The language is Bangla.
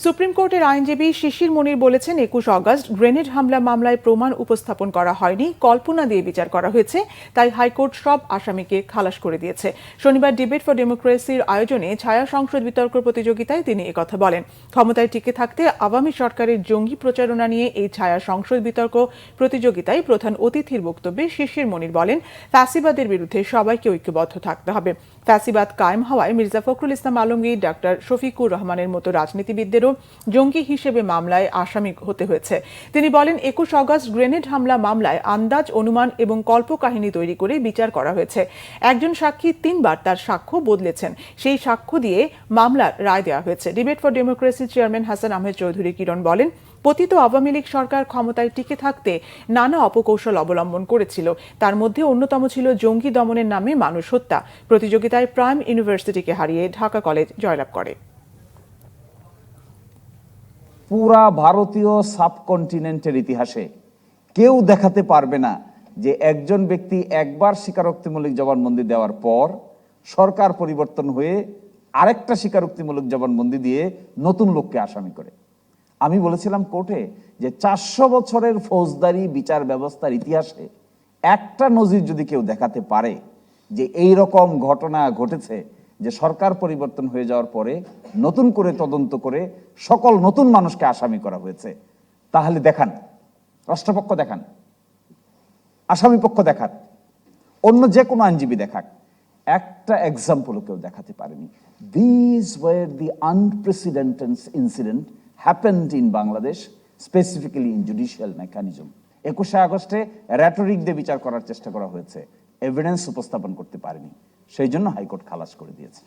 সুপ্রিম কোর্টের আইনজীবী শিশির মনির বলেছেন ২১ অগস্ট গ্রেনেড হামলা মামলায় প্রমাণ উপস্থাপন করা হয়নি, কল্পনা দিয়ে বিচার করা হয়েছে, তাই হাইকোর্ট সব আসামিকে খালাস করে দিয়েছে। শনিবার ডিবেট ফর ডেমোক্রেসির আয়োজনে ছায়া সংসদ বিতর্ক প্রতিযোগিতায় তিনি একথা বলেন। ক্ষমতায় টিকে থাকতে আওয়ামী সরকারের জঙ্গি প্রচারণা নিয়ে এই ছায়া সংসদ বিতর্ক প্রতিযোগিতায় প্রধান অতিথির বক্তব্যে শিশির মনির বলেন, ফ্যাসিবাদের বিরুদ্ধে সবাইকে ঐক্যবদ্ধ থাকতে হবে। ফ্যাসিবাদ কায়েম হওয়ায় মির্জা ফখরুল ইসলাম আলমগীর, ডাক্তার শফিকুর রহমানের মতো রাজনীতিবিদদের জঙ্গি হিসেবে মামলায় আসামি হতে হয়েছে। তিনি বলেন, ২১ অগস্ট গ্রেনেড হামলা মামলায় আন্দাজ, অনুমান এবং কল্পকাহিনী তৈরি করে বিচার করা হয়েছে। একজন সাক্ষী ৩ বার তার সাক্ষ্য বদলেছেন, সেই সাক্ষ্য দিয়ে মামলার রায় দেওয়া হয়েছে। ডিবেট ফর ডেমোক্রেসির চেয়ারম্যান হাসান আহমেদ চৌধুরী কিরণ বলেন, পতিত আওয়ামী লীগ সরকার ক্ষমতায় টিকে থাকতে নানা অপকৌশল অবলম্বন করেছিল, তার মধ্যে অন্যতম ছিল জঙ্গি দমনের নামে মানুষ হত্যা। প্রতিযোগিতায় প্রাইম ইউনিভার্সিটিকে হারিয়ে ঢাকা কলেজ জয়লাভ করে। পুরা ভারতীয় সাবকন্টিনেন্টের ইতিহাসে কেউ দেখাতে পারবে না যে একজন ব্যক্তি একবার স্বীকারোক্তিমূলক জবানবন্দি দেওয়ার পর সরকার পরিবর্তন হয়ে আরেকটা স্বীকারোক্তিমূলক জবানবন্দি দিয়ে নতুন লোককে আসামি করে। আমি বলেছিলাম কোর্টে যে ৪০০ বছরের ফৌজদারি বিচার ব্যবস্থার ইতিহাসে একটা নজির যদি কেউ দেখাতে পারে যে এই রকম ঘটনা ঘটেছে, যে সরকার পরিবর্তন হয়ে যাওয়ার পরে নতুন করে তদন্ত করে সকল নতুন মানুষকে আসামি করা হয়েছে, তাহলে দেখান, রাষ্ট্রপক্ষ দেখান, আসামি পক্ষ দেখান, অন্য যে কোনো আইনজীবী দেখাক, একটা এক্সাম্পলও কেউ দেখাতে পারেনি। This were the unprecedented incident happened in Bangladesh, specifically in judicial mechanism. ২১শে আগস্টে র্যাটরিক দিয়ে বিচার করার চেষ্টা করা হয়েছে, এভিডেন্স উপস্থাপন করতে পারেনি, সেই জন্য হাইকোর্ট খালাস করে দিয়েছে।